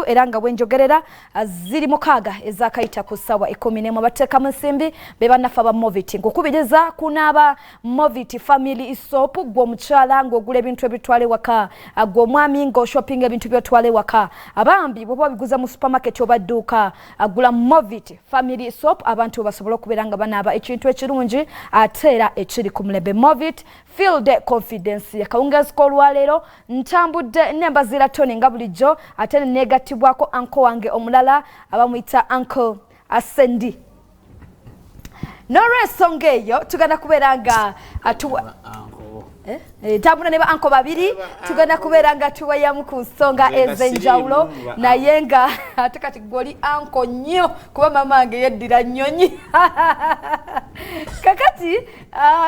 era nga bwenjogerera ziri mukaaga ezakayita ku ssawa 11 bateeka mu nsimbi be bannafa ba Movit nkukubiriza kunaaba Movit family soap gwo omukyala ng'ogula ebintu ebitwale waka gwo omwami ng'oshopping ebintu byotwale waka abambi bwe biguza mu supermarket oba dduuka agula Movit family soap abantu basobola okubeera nga banaaba ekintu ekirungi ate era ekiri ku mulembe Movit feel the confidence yakawungazi kolwalero ntambudde nembazira Tony nga bulijjo ate negatibwako anko wange omulala abamuyita Uncle Asendi Noresonga eyo tugenda kubeera nga tambuna ne ba anko babiri tugenda kubeera nga tuwayamu ku nsonga ez'enjawulo naye nga ate kati goli anko nnyo kuba mama wange yeddira nnyonyi kakati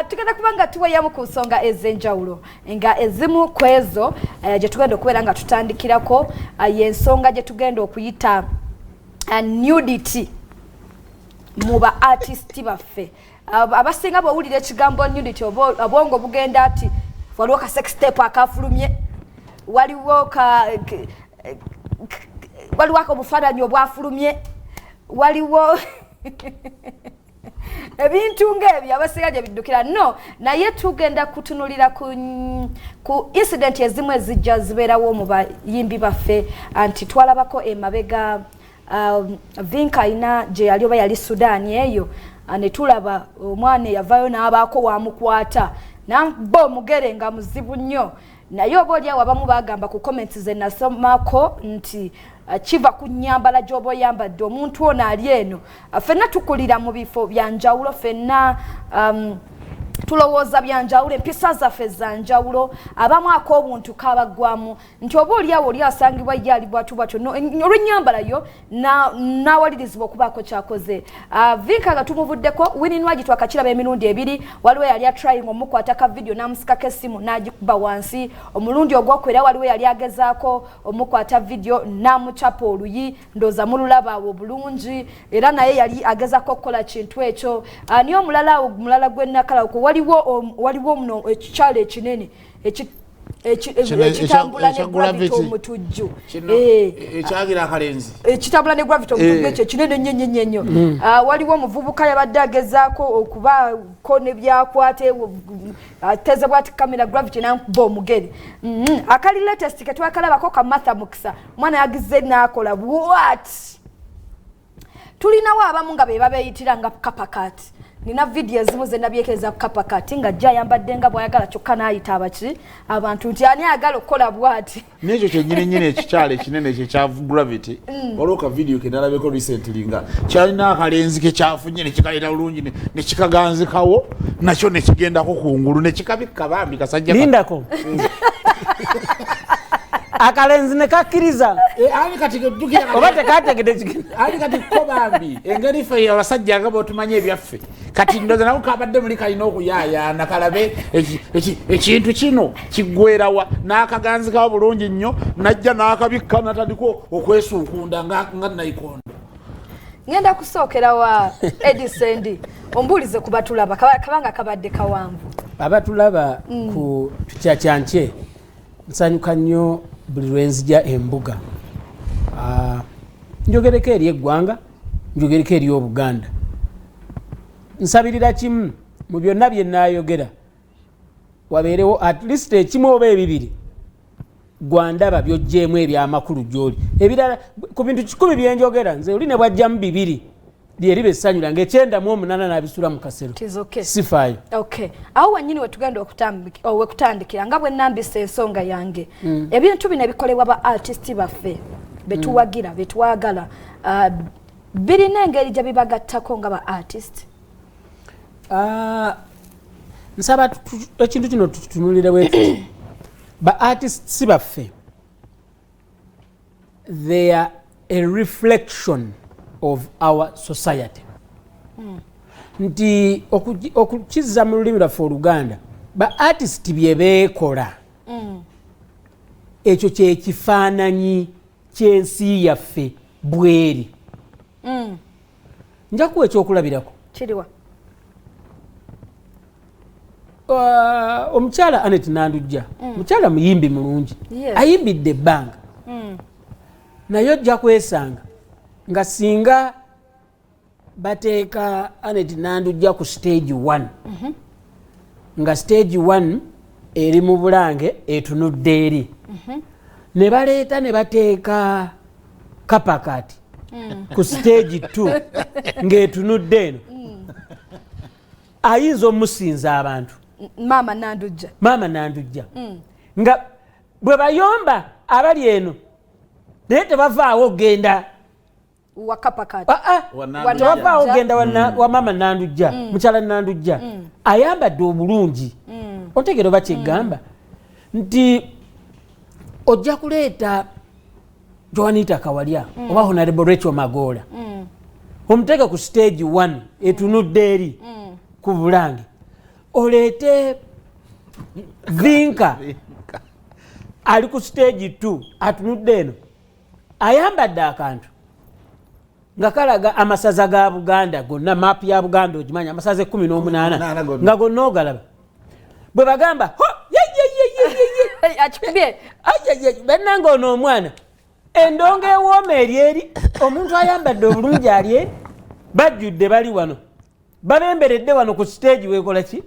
tugenda kuba nga tuwayamu ku nsonga ez'enjawulo nga ezimu ku ezo gye tugenda okubeera nga tutandikirako y'ensonga gye tugenda okuyita nudity mu ba artisti baffe abasinga bawulira ekigambo nudity obwongo bugenda ati waliwo ka sex tape akafulumye waliwo obufaananyi obwafulumye waliwo ebintu ng'ebyo abasinga gye biddukira no naye tugenda kutunulira ku incident ezimu ezijja zibeerawo mu bayimbi baffe anti twalabako emabega Vinka ina gye yali oba yali Sudan eyo ne tulaba omwana yavayo n'abaako wamukwata namba omugere nga muzibu nnyo naye oba oli awo abamu bagamba ku comments ze nasomako nti kiva ku nnyambala gy'oba oyambadde omuntu ono ali eno ffenna tukulira mu bifo bya njawulo ffenna tulowooza byanjawulo empisa zaffe zanjawulo abamu ak'obuntu kabagwamu nti oba oli awo oli asangibwa ye ali bwatu bwatyo olw'ennyambala yo n'awalirizibwa okubaako kyakoze Vinka nga tumuvuddeko wininwagi twakakiraba emirundi ebiri waliwo yali atrying omukwata ka video n'amusikako essimu n'agikuba wansi omulundi ogwokwera waliwo yali agezaako omukwata video n'amucapa oluyi ndooza mululaba awo bulungi era naye yali agezaako okukola kintu ekyo niye omulala gw'ennakala waliwo muno ekikyalo ekinene ekitambula ne gravity omutujju ekyagira akalenzi ekitambula ne gravity omutujju ekyo kinene nnyo waliwo omuvubuka yabadde agezaako okubaako ne byakwate ateze bwati kamera gravity n'akuba omugere akali latest ke twakalabako ka Martha Mukisa mwana yagize n'akola what tulinawo abamu nga be babeeyitira nga kapakati nina video ezimu ze nabyekereza kapakati nga jja yambadde nga bwayagala kyokka n'ayita abaki abantu nti ani ayagala okukola bwati n'ekyo kyennyini ekikyalo ekinene kya gravity waliwo ka video ke nalabeko recently nga kyalina akalenzi ke kyafunye ne kikalira bulungi ne kikaganzikawo nakyo ne kigendako kungulu ne kikabikka bambi kasajja lindako akalenzi ne kakkiriza ali kati dukira oba tekategedde kigenda ali kati ko bambi engeri ffe abasajja nga botumanye ebyaffe kati ndoza nawo kabadde muli kalina okuyayaana kalabe ekintu kino kiggwerawa n'akaganzikawo bulungi nnyo najja n'akabikka natandiko okwesuukunda nga nayikondo ngenda kusookera wa Edisendi ombuulize ku batulaba kabanga kabadde kawanvu abatulaba ku tukyakyanke nsanyuka nnyo buli lwenzija embuga njogereko eri eggwanga njogereko eri Obuganda nsabirira kimu mu byonna bye nnaayogera wabeerewo at least ekimu oba ebibiri gwandaba by'oggyemu ebyamakulu gy'oli ebirala ku bintu 10 bye njogera nze oli ne bwajjamu 2 lyeri besanyula ng'ekyendamu 8 n'abisula mu kasero sifaayo awo wannyini wetugenda okutandikira nga bwe nnambisa ensonga yange ebintu bino ebikolebwa ba artisti baffe betuwagira betwagala birina engeri gye bibagattako nga ba artist nsaba ekintu kino tutunulire bwe ba artists baffe they are a reflection of our society nti okukiza mu lulimi lwaffe Oluganda ba artist bye beekola ekyo kyekifaananyi ky'ensi yaffe bweri njakuwa ekyokulabirako kiriwa omukyala Anet Nandujja mukyala muyimbi mulungi ayimbidde ebbanga naye ojja kwesanga nga singa bateeka Anet Nandujja ku stage 1 nga stage 1 eri mu Bulange etunudde eri ne baleeta ne bateeka Kapakati ku stage 2 ng'etunudde eno ayinza omusinza abantu Maama Nandujja nga bwe bayomba abali eno naye tebavaawo ogenda tebavaawo ogenda wa Maama Nandujja mukyala Nandujja ayambadde obulungi otegera oba kyegamba nti ojja kuleeta Joanita Kawalya oba Honorable Rachel Magoola omuteeka ku stage 1 etunudde eri ku Bulange oleete Vinka ali ku stage 2 atunudde eno ayambadde akantu nga kalaga amasaza ga Buganda gonna map ya Buganda ogimanya amasaza 18 nga gonna ogalaba bwe bagamba bennanga ono omwana endongo ewooma eri omuntu ayambadde obulungi ali eri bajjudde bali wano babemberedde wano ku stage wekola ki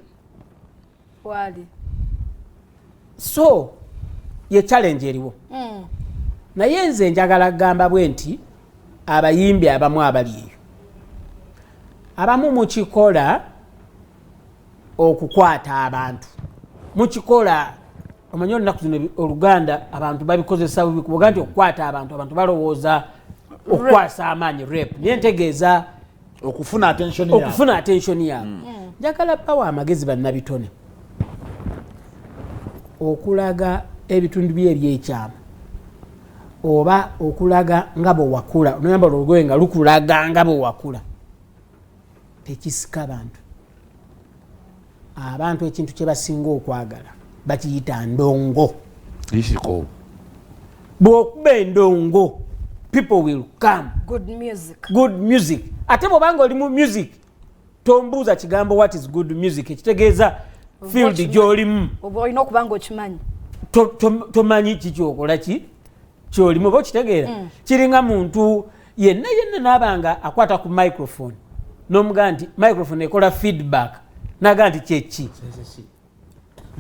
wali so ye challenge eriwo naye nze njagala kugamba bwe nti abayimbi abamu abali eyo abamu mukikola okukwata abantu mukikola omanyi olunaku zino Oluganda abantu babikozesa bubikuboga nti okukwata abantu balowooza okukwasa amaanyi rep naye ntegeeza okufuna attention yaabwe njagala bawa amagezi bannabitone okulaga ebitundu bye ebyekyama oba okulaga nga bwe wakula onoyambala olugoye nga lukulaga nga bwe wakula tekisika abantu ekintu kye basinga okwagala bakiyita ndongo bw'okuba endongo people will come good music ate bw'obanga oli mu music tombuuza kigambo what is good music ekitegeeza field gy'olimu olina okubanga okimanyi tomanyi kikyokola kyolimu oba okitegeera kiringa muntu yenna n'abanga akwata ku microphone n'omugaa nti microphone ekola feedback naga nti kyeki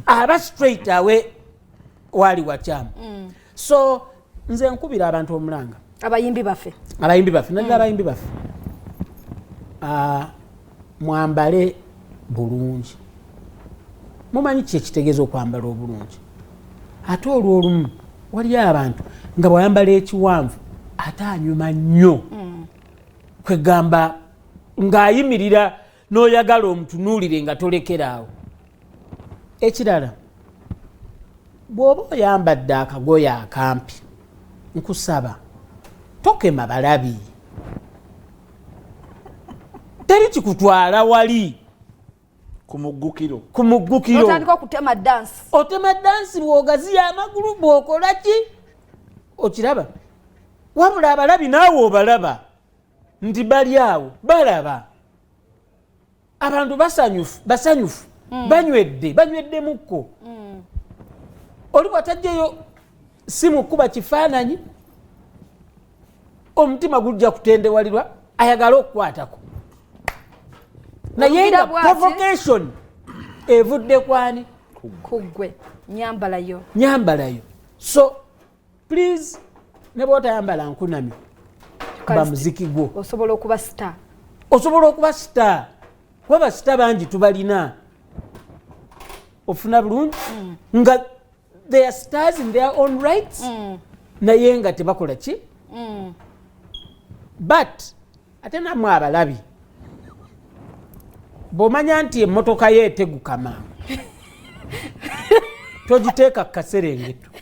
aba straight awe wali wakyama so nze nkubira abantu omulanga abayimbi baffe naddala abayimbi baffe mwambale bulungi mumanyi ki ekitegeeza okwambala obulungi ate olw'olumu waliyo abantu nga bwayambala ekiwanvu ate anyuma nnyo kwegamba ng'ayimirira n'oyagala omutunuulire nga tolekeraawo ekirala bw'oba oyambadde akagoye akampi nkusaba tokema balabi teri kikutwala wali ku muggukiro otandika okutema dansi bw'ogaziya amagulu bw'okola ki okiraba wabula abalabi naawe obalaba nti bali awo balaba abantu basanyufu banywedde mukko oli bwatajjayo simu kuba kifaananyi omutima gujja kutendewalirwa ayagala okukwatako naye nga provocation evudde kwani kuggwe nyambalayo so please ne bw'otayambala nkunamyo ba muziki gwo osobola okuba star kuba basita bangi tubalina ofuna bulungi nga they are stars in their own rights naye nga tebakola ki but ate namwe abalabi bw'omanya nti emmotoka ye eteguka mangu togiteeka kukaserengeto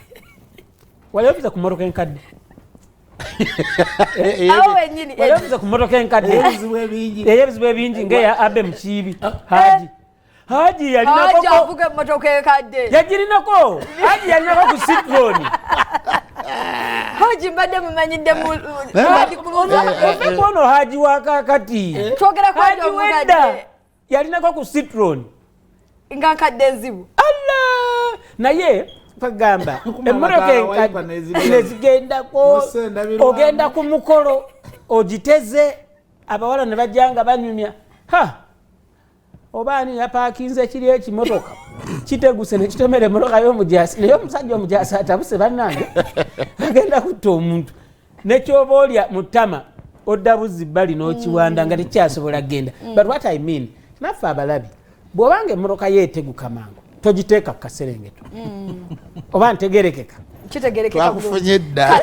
walabiza ku mmotoka enkadde walabiza ku mmotoka enkadde eyebizibu ebingi ng'eya abe mukiibi haji yagirinako haji yalinako ku sitroni Haji mbadde mumanyidde mu ono haji wakakati twogera ku haji wedda yalinako ku sitroni nga nkadde nzibu Allah naye pagamba emmotoka nezigendako ogenda ku mukolo ogiteze abawala ne bajjanga banyumya obaani yapaakinze kiri ekimotoka kiteguse nekitomera emmotoka y'omujasi naye omusajja omujasi atabuse bannange agenda kutta omuntu nekyoba olya mutama odda buzzi bbali n'okiwanda nga tekyasobola kgenda but what I mean naffe abalabi bw'obanga emmotoka yeeteguka mangu togiteeka ku kaserengeto oba ntegerekeka twakufunye dda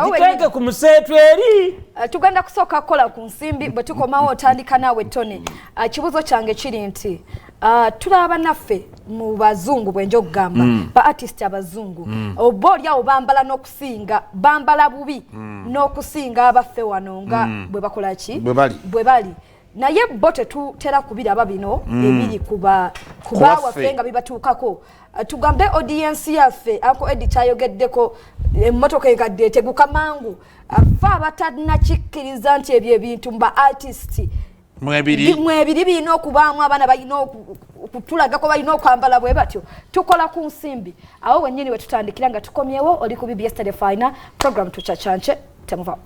giteeke ku museetu eri tugenda kusooka kukola ku nsimbi bwe tukomawo otandika naawe Tony. Kibuzo kyange kiri nti tulaba naffe mu bazungu bwenja okugamba ba artist abazungu oba olyawo bambala n'okusinga bambala bubi n'okusinga abaffe wano nga bwe bakola ki bwe bali naye bo tetutera kubiraba bino ebiri kubawaffe nga bibatuukako. Tugambe audience yaffe ako Eddie kyayogeddeko emmotoka ekadde eteguka mangu ffe abatanakikkiriza nti ebyo ebintu mba artist mwebiri birina okubaamu abaana balina okutulagako balina okwambala bwe batyo tukola ku nsimbi awo wennyini we tutandikira nga tukomyewo oli ku BBS Yesterday Final program tukyacyanche temuva